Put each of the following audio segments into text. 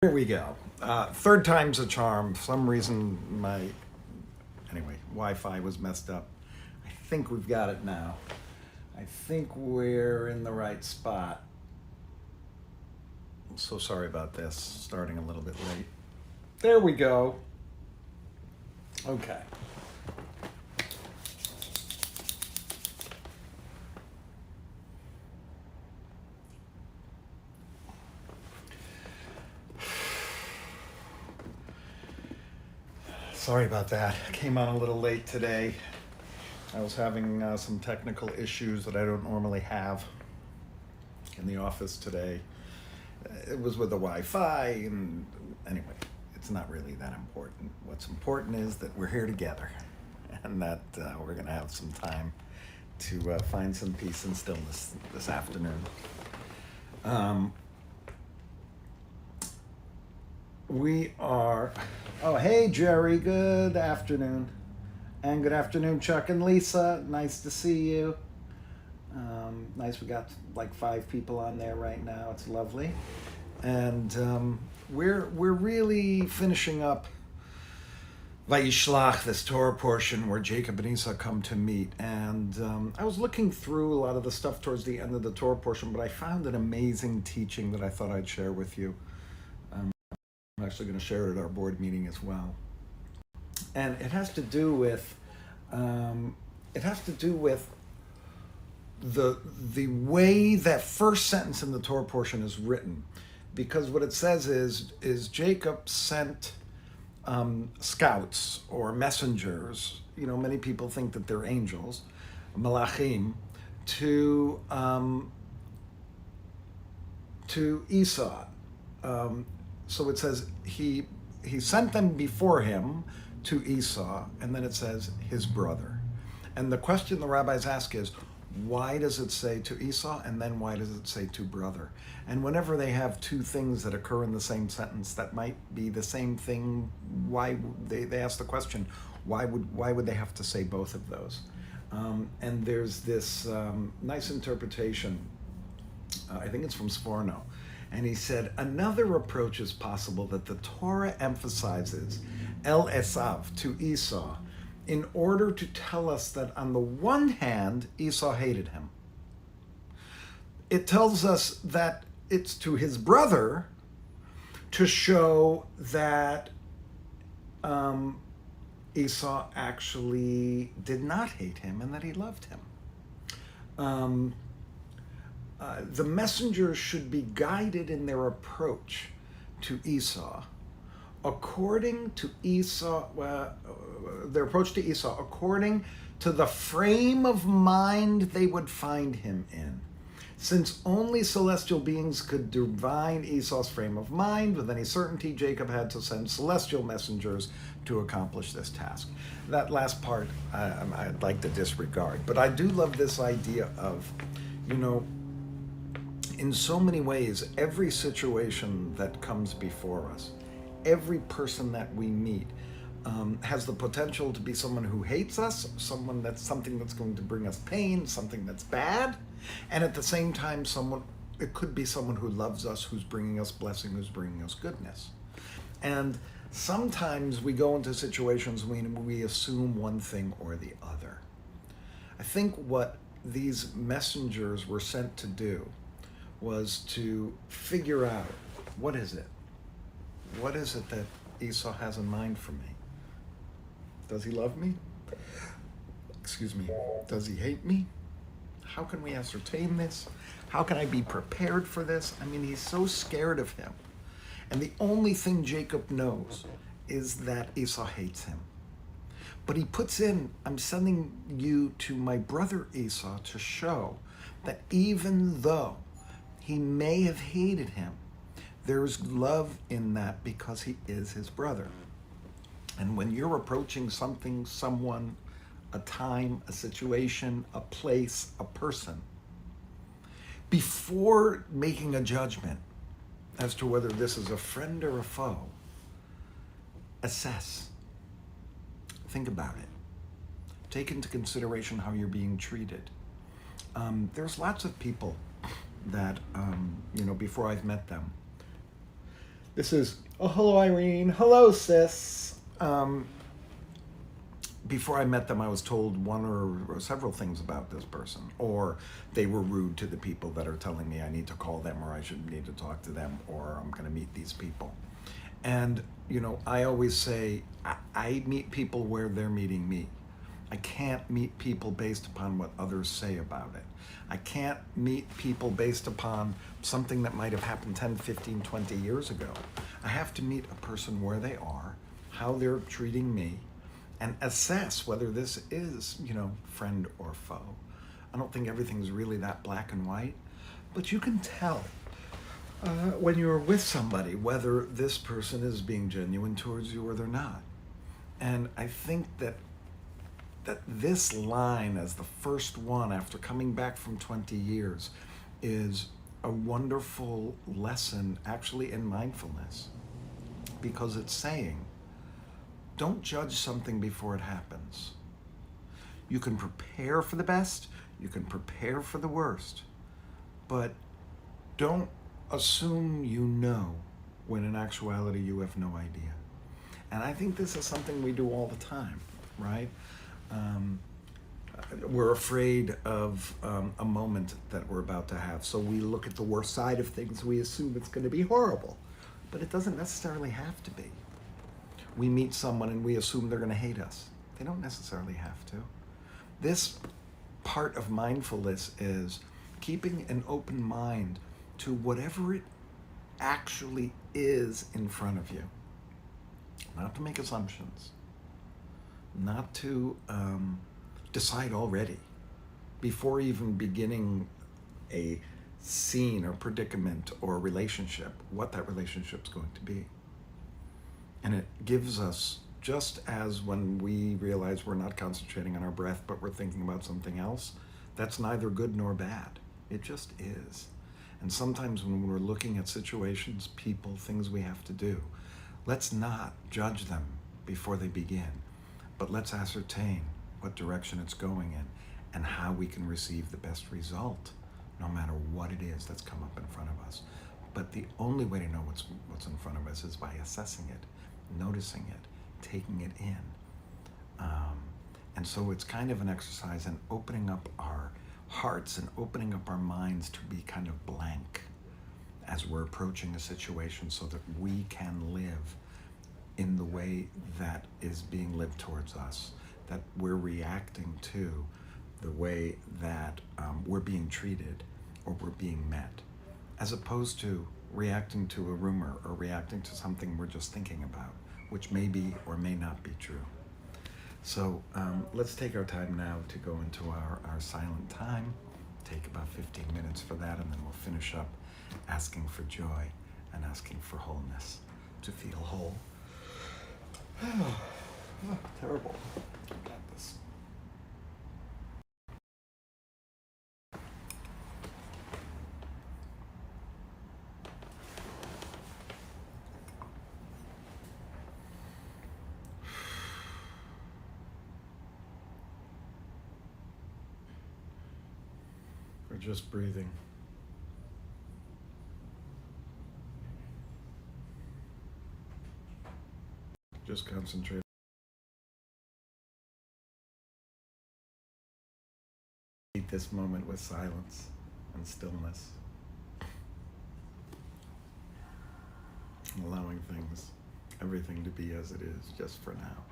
Here we go. Third time's a charm. For some reason, Wi-Fi was messed up. I think we've got it now. I think we're in the right spot. I'm so sorry about this, starting a little bit late. There we go. Okay. Sorry about that. I came on a little late today. I was having some technical issues that I don't normally have in the office today. It was with the Wi-Fi, and anyway, it's not really that important. What's important is that we're here together, and that we're going to have some time to find some peace and stillness this afternoon. We are, oh, hey, Jerry, good afternoon. And good afternoon, Chuck and Lisa. Nice to see you. Nice, we got like 5 people on there right now. It's lovely. And we're really finishing up Vayishlach, this Torah portion where Jacob and Esau come to meet. And I was looking through a lot of the stuff towards the end of the Torah portion, but I found an amazing teaching that I thought I'd share with you. I'm actually going to share it at our board meeting as well. And it has to do with the way that first sentence in the Torah portion is written, because what it says is Jacob sent scouts or messengers. You know, many people think that they're angels, malachim, to Esau. So it says he sent them before him to Esau, and then it says his brother. And the question the rabbis ask is, why does it say to Esau, and then why does it say to brother? And whenever they have 2 things that occur in the same sentence that might be the same thing, why they ask the question, why would they have to say both of those? And there's this nice interpretation, I think it's from Sforno, and he said, another approach is possible that the Torah emphasizes El Esav, to Esau, in order to tell us that on the one hand, Esau hated him. It tells us that it's to his brother to show that Esau actually did not hate him and that he loved him. The messengers should be guided in their approach to Esau according to their approach to Esau according to the frame of mind they would find him in. Since only celestial beings could divine Esau's frame of mind, with any certainty Jacob had to send celestial messengers to accomplish this task. That last part I'd like to disregard, but I do love this idea of, in so many ways, every situation that comes before us, every person that we meet has the potential to be someone who hates us, something that's going to bring us pain, something that's bad, and at the same time, it could be someone who loves us, who's bringing us blessing, who's bringing us goodness. And sometimes we go into situations when we assume one thing or the other. I think what these messengers were sent to do was to figure out, what is it? What is it that Esau has in mind for me? Does he love me? Excuse me. Does he hate me? How can we ascertain this? How can I be prepared for this? I mean, he's so scared of him. And the only thing Jacob knows is that Esau hates him. But he puts in, I'm sending you to my brother Esau to show that even though he may have hated him, there's love in that because he is his brother. And when you're approaching something, someone, a time, a situation, a place, a person, before making a judgment as to whether this is a friend or a foe, assess. Think about it. Take into consideration how you're being treated. There's lots of people that, before I've met them, This is, oh, hello, Irene. Hello, sis. Before I met them, I was told one or several things about this person, or they were rude to the people that are telling me I need to call them, or I should need to talk to them, or I'm going to meet these people. And, I always say, I meet people where they're meeting me. I can't meet people based upon what others say about it. I can't meet people based upon something that might have happened 10, 15, 20 years ago. I have to meet a person where they are, how they're treating me, and assess whether this is, friend or foe. I don't think everything's really that black and white, but you can tell when you're with somebody whether this person is being genuine towards you or they're not. And I think that this line as the first one after coming back from 20 years is a wonderful lesson actually in mindfulness, because it's saying, don't judge something before it happens. You can prepare for the best, you can prepare for the worst, but don't assume you know when in actuality you have no idea. And I think this is something we do all the time, right? We're afraid of a moment that we're about to have. So we look at the worst side of things. We assume it's going to be horrible, but it doesn't necessarily have to be. We meet someone and we assume they're going to hate us. They don't necessarily have to. This part of mindfulness is keeping an open mind to whatever it actually is in front of you. Not to make assumptions. Not to decide already before even beginning a scene or predicament or relationship what that relationship's going to be. And it gives us, just as when we realize we're not concentrating on our breath but we're thinking about something else, that's neither good nor bad. It just is. And sometimes when we're looking at situations, people, things we have to do, let's not judge them before they begin, but let's ascertain what direction it's going in and how we can receive the best result, no matter what it is that's come up in front of us. But the only way to know what's in front of us is by assessing it, noticing it, taking it in. And so it's kind of an exercise in opening up our hearts and opening up our minds to be kind of blank as we're approaching a situation, so that we can live in the way that is being lived towards us, that we're reacting to the way that we're being treated or we're being met, as opposed to reacting to a rumor or reacting to something we're just thinking about, which may be or may not be true. So let's take our time now to go into our silent time. Take about 15 minutes for that, and then we'll finish up asking for joy and asking for wholeness, to feel whole. Terrible. I got this. We're just breathing. Just concentrate. Meet this moment with silence and stillness. Allowing things, everything to be as it is, just for now.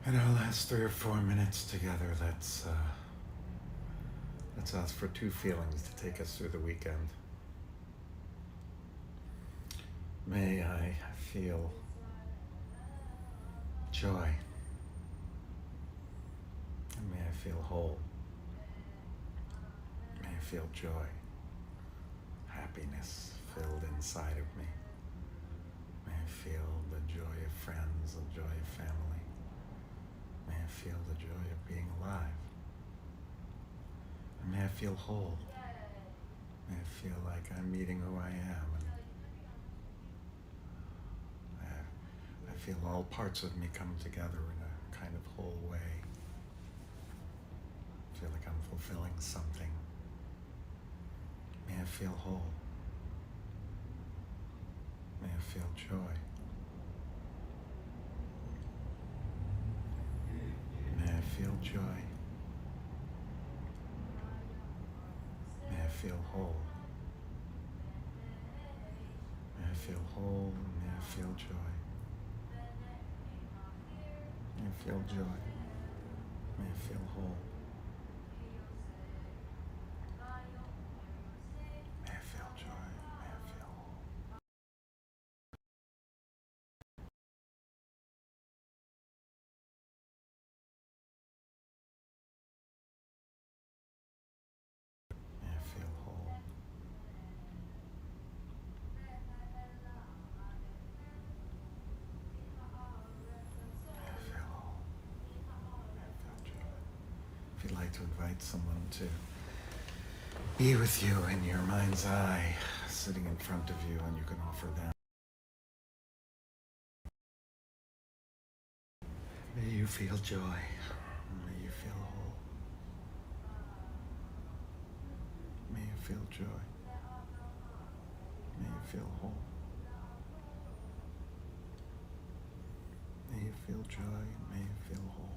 In our last 3 or 4 minutes together, let's ask for two feelings to take us through the weekend. May I feel joy, and may I feel whole. May I feel joy, happiness filled inside of me. May I feel the joy of friends, the joy of family. May I feel the joy of being alive. And may I feel whole. May I feel like I'm meeting who I am. And I feel all parts of me come together in a kind of whole way. I feel like I'm fulfilling something. May I feel whole. May I feel joy. May I feel joy. May I feel whole. May I feel whole. May I feel joy. May I feel joy. May I feel whole. May I feel joy. May I feel whole. May I feel whole. May I feel whole. May I feel joy. If you'd like to invite someone to be with you in your mind's eye, sitting in front of you, and you can offer them. May you feel joy. May you feel whole. May you feel joy. May you feel whole. May you feel joy. May you feel whole.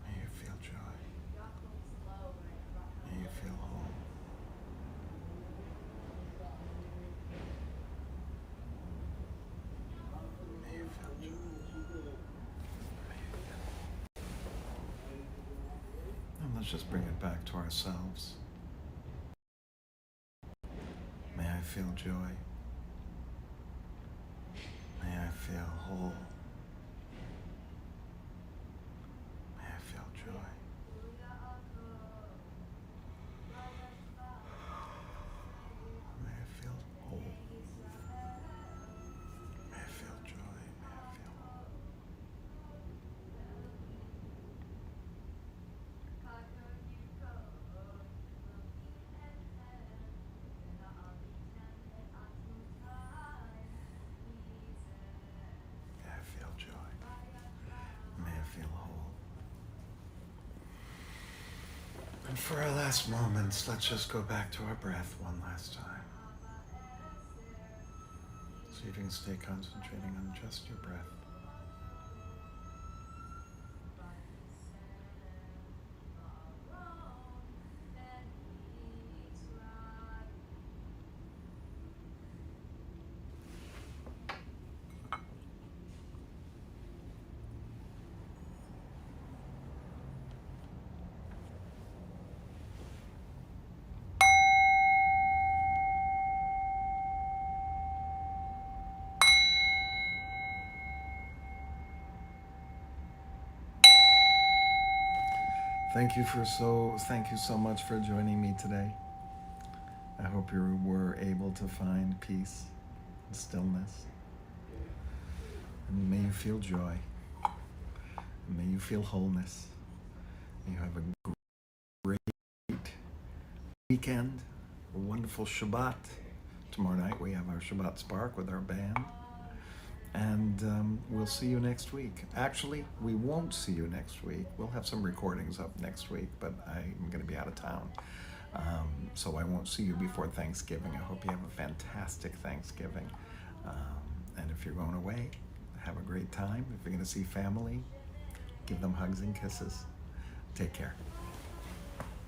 May you feel joy. May you feel whole. May you feel joy. And let's just bring it back to ourselves. May I feel joy. May I feel whole. May I feel joy. May I feel whole. May I feel joy. May I feel whole. May I feel joy. May I feel whole. And for our last moments, let's just go back to our breath one last time. So you can stay concentrating on just your breath. Thank you so much for joining me today. I hope you were able to find peace and stillness. And may you feel joy. And may you feel wholeness. May you have a great weekend, a wonderful Shabbat. Tomorrow night we have our Shabbat Spark with our band. And we'll see you next week. Actually, we won't see you next week. We'll have some recordings up next week, but I'm going to be out of town. So I won't see you before Thanksgiving. I hope you have a fantastic Thanksgiving. And if you're going away, have a great time. If you're going to see family, give them hugs and kisses. Take care.